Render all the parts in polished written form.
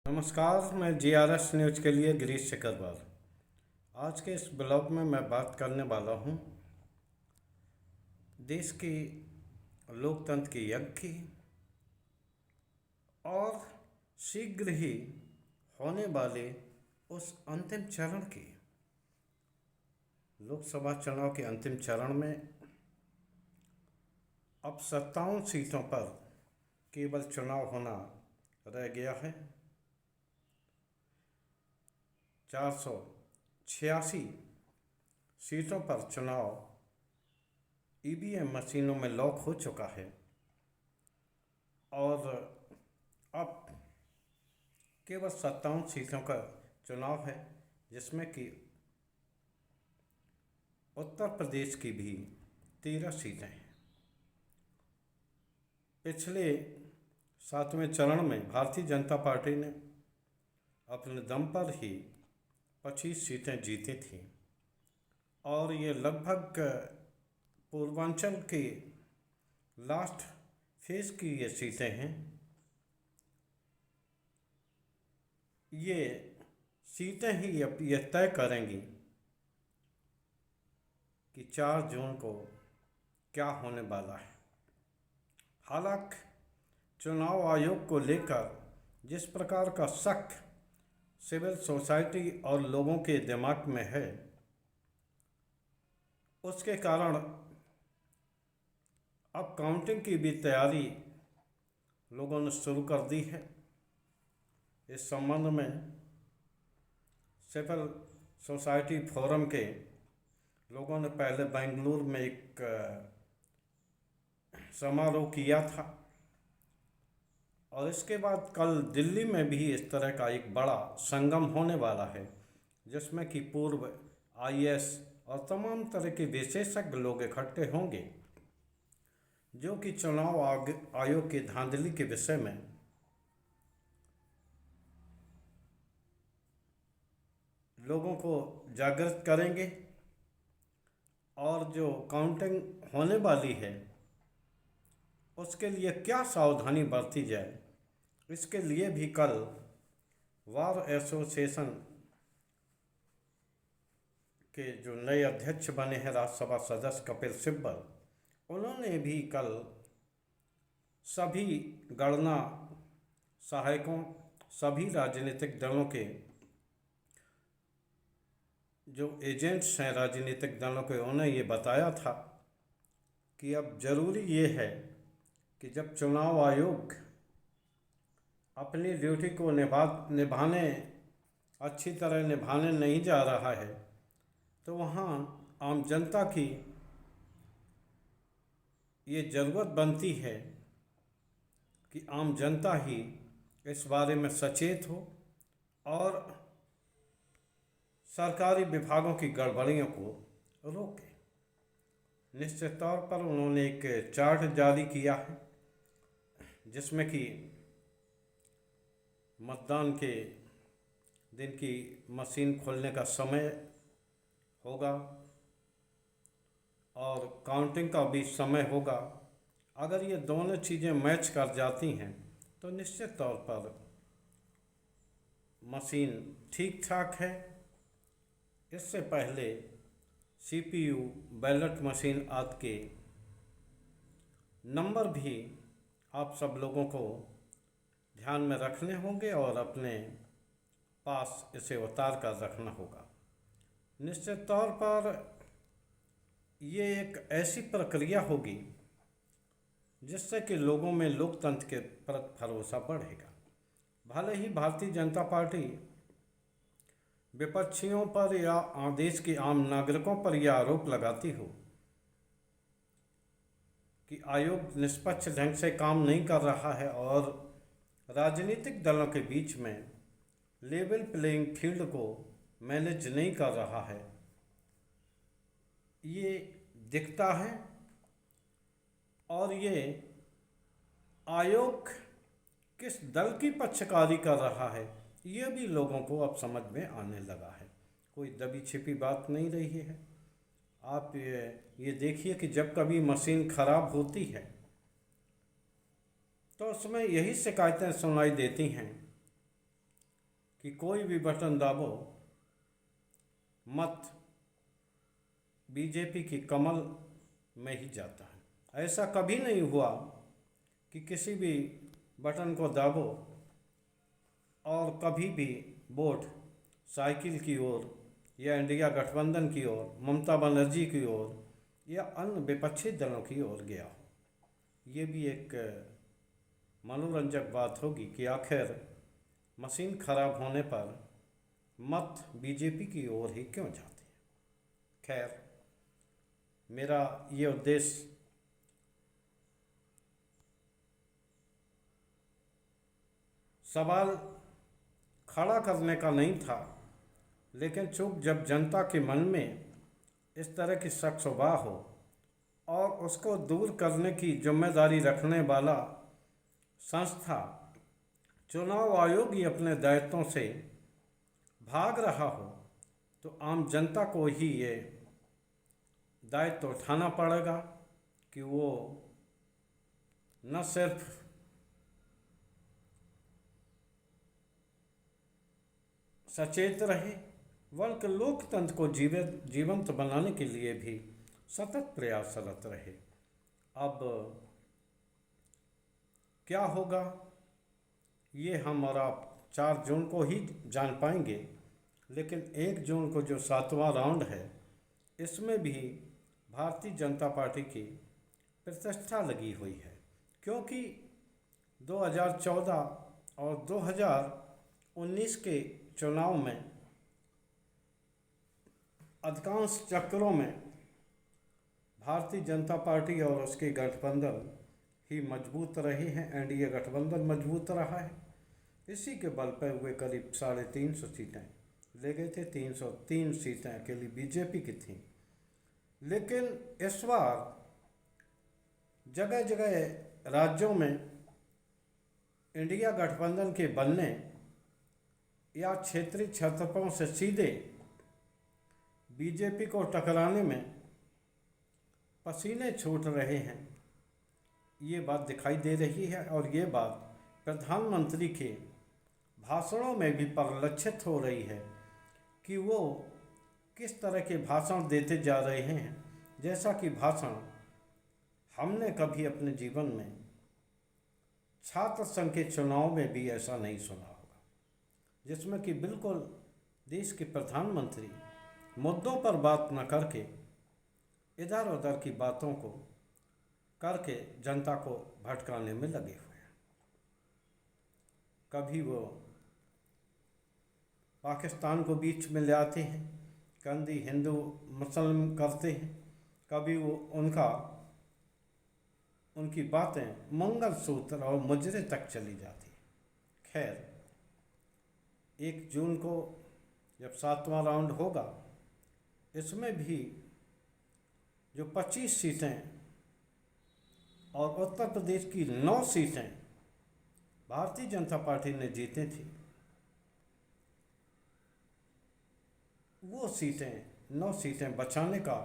नमस्कार, मैं GRS news के लिए गिरीश सिकरवार। आज के इस ब्लॉग में मैं बात करने वाला हूँ देश की लोकतंत्र की यज्ञ की और शीघ्र ही होने वाले उस अंतिम चरण की। लोकसभा चुनाव के अंतिम चरण में अब 57 सीटों पर केवल चुनाव होना रह गया है। 486 सीटों पर चुनाव ईवीएम मशीनों में लॉक हो चुका है और अब केवल 57 सीटों का चुनाव है, जिसमें कि उत्तर प्रदेश की भी 13 सीटें हैं। पिछले 7वें चरण में भारतीय जनता पार्टी ने अपने दम पर ही 25 सीटें जीती थीं और ये लगभग पूर्वांचल के लास्ट फेज की ये सीटें हैं। ये सीटें ही अब ये तय करेंगी कि 4 जून को क्या होने वाला है। हालांकि चुनाव आयोग को लेकर जिस प्रकार का शक सिविल सोसाइटी और लोगों के दिमाग में है, उसके कारण अब काउंटिंग की भी तैयारी लोगों ने शुरू कर दी है। इस संबंध में सिविल सोसाइटी फोरम के लोगों ने पहले बेंगलुरु में एक समारोह किया था और इसके बाद कल दिल्ली में भी इस तरह का एक बड़ा संगम होने वाला है, जिसमें कि पूर्व आईएएस और तमाम तरह के विशेषज्ञ लोग इकट्ठे होंगे, जो कि चुनाव आयोग की धांधली के विषय में लोगों को जागृत करेंगे और जो काउंटिंग होने वाली है उसके लिए क्या सावधानी बरती जाए, इसके लिए भी कल बार एसोसिएशन के जो नए अध्यक्ष बने हैं राज्यसभा सदस्य कपिल सिब्बल, उन्होंने भी कल सभी गणना सहायकों, सभी राजनीतिक दलों के जो एजेंट्स हैं राजनीतिक दलों के, उन्हें ये बताया था कि अब ज़रूरी ये है कि जब चुनाव आयोग अपनी ड्यूटी को निभाने अच्छी तरह निभाने नहीं जा रहा है, तो वहाँ आम जनता की ये ज़रूरत बनती है कि आम जनता ही इस बारे में सचेत हो और सरकारी विभागों की गड़बड़ियों को रोके। निश्चित तौर पर उन्होंने एक चार्ट जारी किया है, जिसमें कि मतदान के दिन की मशीन खोलने का समय होगा और काउंटिंग का भी समय होगा। अगर ये दोनों चीज़ें मैच कर जाती हैं तो निश्चित तौर पर मशीन ठीक ठाक है। इससे पहले सीपीयू, बैलेट मशीन आदि के नंबर भी आप सब लोगों को ध्यान में रखने होंगे और अपने पास इसे उतार कर रखना होगा। निश्चित तौर पर ये एक ऐसी प्रक्रिया होगी जिससे कि लोगों में लोकतंत्र के प्रति भरोसा बढ़ेगा। भले ही भारतीय जनता पार्टी विपक्षियों पर या देश के आम नागरिकों पर यह आरोप लगाती हो कि आयोग निष्पक्ष ढंग से काम नहीं कर रहा है और राजनीतिक दलों के बीच में लेवल प्लेइंग फील्ड को मैनेज नहीं कर रहा है, ये दिखता है और ये आयोग किस दल की पक्षकारी कर रहा है, ये भी लोगों को अब समझ में आने लगा है। कोई दबी छिपी बात नहीं रही है। आप ये देखिए कि जब कभी मशीन खराब होती है तो उसमें यही शिकायतें सुनाई देती हैं कि कोई भी बटन दाबो, मत बीजेपी की कमल में ही जाता है। ऐसा कभी नहीं हुआ कि किसी भी बटन को दाबो और कभी भी वोट साइकिल की ओर या इंडिया गठबंधन की ओर, ममता बनर्जी की ओर या अन्य विपक्षी दलों की ओर गया हो। ये भी एक मनोरंजक बात होगी कि आखिर मशीन खराब होने पर मत बीजेपी की ओर ही क्यों जाते हैं। खैर, मेरा ये उद्देश्य सवाल खड़ा करने का नहीं था, लेकिन चूंकि जब जनता के मन में इस तरह की शक शुबा हो और उसको दूर करने की जिम्मेदारी रखने वाला संस्था चुनाव आयोग ही अपने दायित्वों से भाग रहा हो, तो आम जनता को ही ये दायित्व उठाना पड़ेगा कि वो न सिर्फ सचेत रहे बल्कि लोकतंत्र को जीवंत बनाने के लिए भी सतत प्रयासरत रहे। अब क्या होगा ये हम और आप 4 जून को ही जान पाएंगे, लेकिन 1 जून को जो 7वां राउंड है, इसमें भी भारतीय जनता पार्टी की प्रतिष्ठा लगी हुई है, क्योंकि 2014 और 2019 के चुनाव में अधिकांश चक्रों में भारतीय जनता पार्टी और उसके गठबंधन ही मजबूत रहे हैं। एनडीए गठबंधन मजबूत रहा है। इसी के बल पर वे करीब 350 सीटें ले गए थे। 303 सीटें अकेली बीजेपी की थीं। लेकिन इस बार जगह जगह राज्यों में इंडिया गठबंधन के बनने या क्षेत्रीय छत्रपों से सीधे बीजेपी को टकराने में पसीने छूट रहे हैं, ये बात दिखाई दे रही है। और ये बात प्रधानमंत्री के भाषणों में भी परिलक्षित हो रही है कि वो किस तरह के भाषण देते जा रहे हैं, जैसा कि भाषण हमने कभी अपने जीवन में छात्र संघ के चुनाव में भी ऐसा नहीं सुना होगा, जिसमें कि बिल्कुल देश के प्रधानमंत्री मुद्दों पर बात न करके इधर उधर की बातों को करके जनता को भटकाने में लगे हुए हैं। कभी वो पाकिस्तान को बीच में ले आते हैं, कभी हिंदू मुस्लिम करते हैं, कभी वो उनकी बातें मंगलसूत्र और मुजरे तक चली जाती। खैर, 1 जून को जब 7वां राउंड होगा, इसमें भी जो 25 सीटें और उत्तर प्रदेश की 9 सीटें भारतीय जनता पार्टी ने जीती थी, वो 9 सीटें बचाने का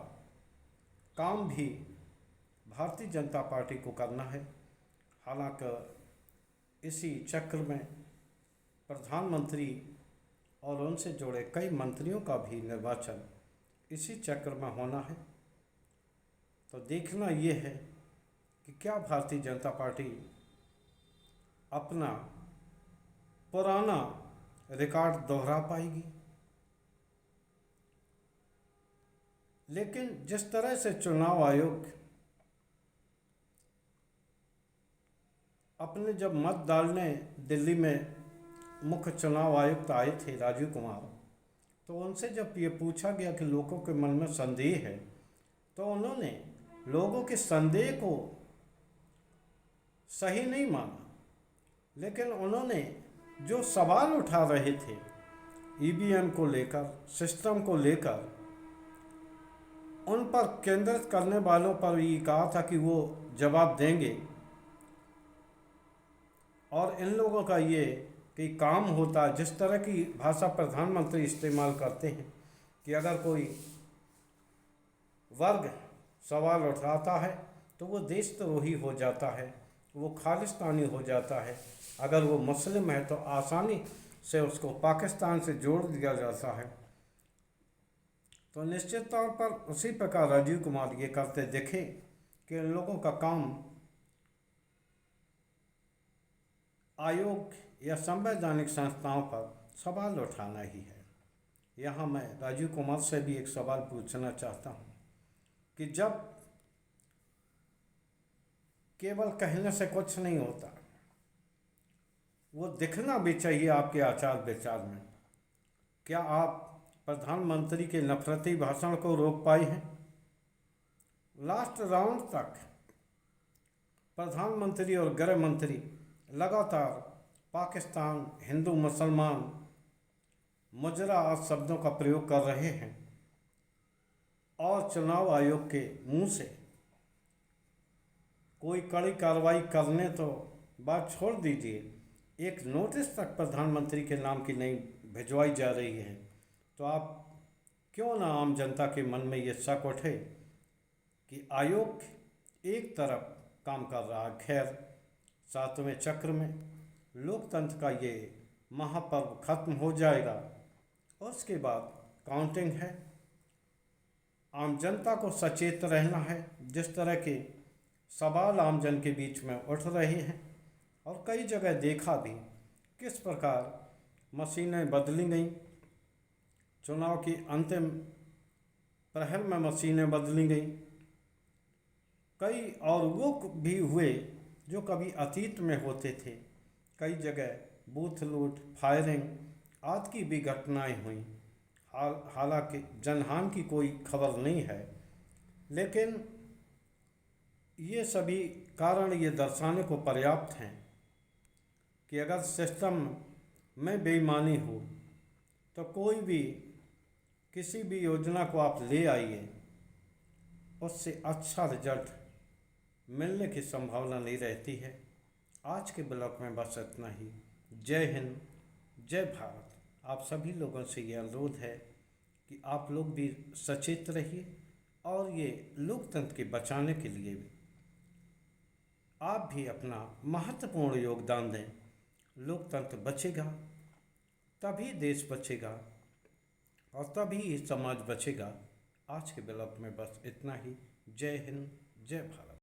काम भी भारतीय जनता पार्टी को करना है। हालांकि इसी चक्र में प्रधानमंत्री और उनसे जुड़े कई मंत्रियों का भी निर्वाचन इसी चक्र में होना है। तो देखना ये है कि क्या भारतीय जनता पार्टी अपना पुराना रिकॉर्ड दोहरा पाएगी। लेकिन जिस तरह से चुनाव आयोग अपने जब मत डालने दिल्ली में मुख्य चुनाव आयुक्त आए थे राजीव कुमार, तो उनसे जब ये पूछा गया कि लोगों के मन में संदेह है, तो उन्होंने लोगों के संदेह को सही नहीं माना, लेकिन उन्होंने जो सवाल उठा रहे थे ईवीएम को लेकर, सिस्टम को लेकर, उन पर केंद्रित करने वालों पर ये कहा था कि वो जवाब देंगे। और इन लोगों का ये कि काम होता, जिस तरह की भाषा प्रधानमंत्री इस्तेमाल करते हैं कि अगर कोई वर्ग सवाल उठाता है तो वो देशद्रोही हो जाता है, वो खालिस्तानी हो जाता है। अगर वो मुस्लिम है तो आसानी से उसको पाकिस्तान से जोड़ दिया जाता है। तो निश्चित तौर पर उसी प्रकार राजीव कुमार ये करते दिखे कि इन लोगों का काम आयोग या संवैधानिक संस्थाओं पर सवाल उठाना ही है। यहाँ मैं राजीव कुमार से भी एक सवाल पूछना चाहता हूँ कि जब केवल कहने से कुछ नहीं होता, वो दिखना भी चाहिए आपके आचार विचार में। क्या आप प्रधानमंत्री के नफरती भाषण को रोक पाए हैं? लास्ट राउंड तक प्रधानमंत्री और गृह मंत्री लगातार पाकिस्तान, हिंदू, मुसलमान, मुजरा आदि शब्दों का प्रयोग कर रहे हैं और चुनाव आयोग के मुंह से कोई कड़ी कार्रवाई करने तो बात छोड़ दीजिए, एक नोटिस तक प्रधानमंत्री के नाम की नहीं भिजवाई जा रही है। तो आप क्यों ना आम जनता के मन में ये शक उठे कि आयोग एक तरफ काम कर रहा है। खैर, 7वें चक्र में लोकतंत्र का ये महापर्व खत्म हो जाएगा और उसके बाद काउंटिंग है। आम जनता को सचेत रहना है। जिस तरह के सवाल आम जन के बीच में उठ रहे हैं और कई जगह देखा भी किस प्रकार मशीनें बदली गई, चुनाव की अंतिम प्रहर में मशीनें बदली गई, कई और वो भी हुए जो कभी अतीत में होते थे। कई जगह बूथ लूट, फायरिंग आदि की भी घटनाएं हुई। हालांकि जनहानि की कोई खबर नहीं है, लेकिन ये सभी कारण ये दर्शाने को पर्याप्त हैं कि अगर सिस्टम में बेईमानी हो तो कोई भी किसी भी योजना को आप ले आइए, उससे अच्छा रिजल्ट मिलने की संभावना नहीं रहती है। आज के ब्लॉग में बस इतना ही। जय हिंद, जय भारत। आप सभी लोगों से ये अनुरोध है कि आप लोग भी सचेत रहिए और ये लोकतंत्र के बचाने के लिए भी आप भी अपना महत्वपूर्ण योगदान दें। लोकतंत्र बचेगा तभी देश बचेगा और तभी समाज बचेगा। आज के ब्लॉग में बस इतना ही। जय हिंद, जय भारत।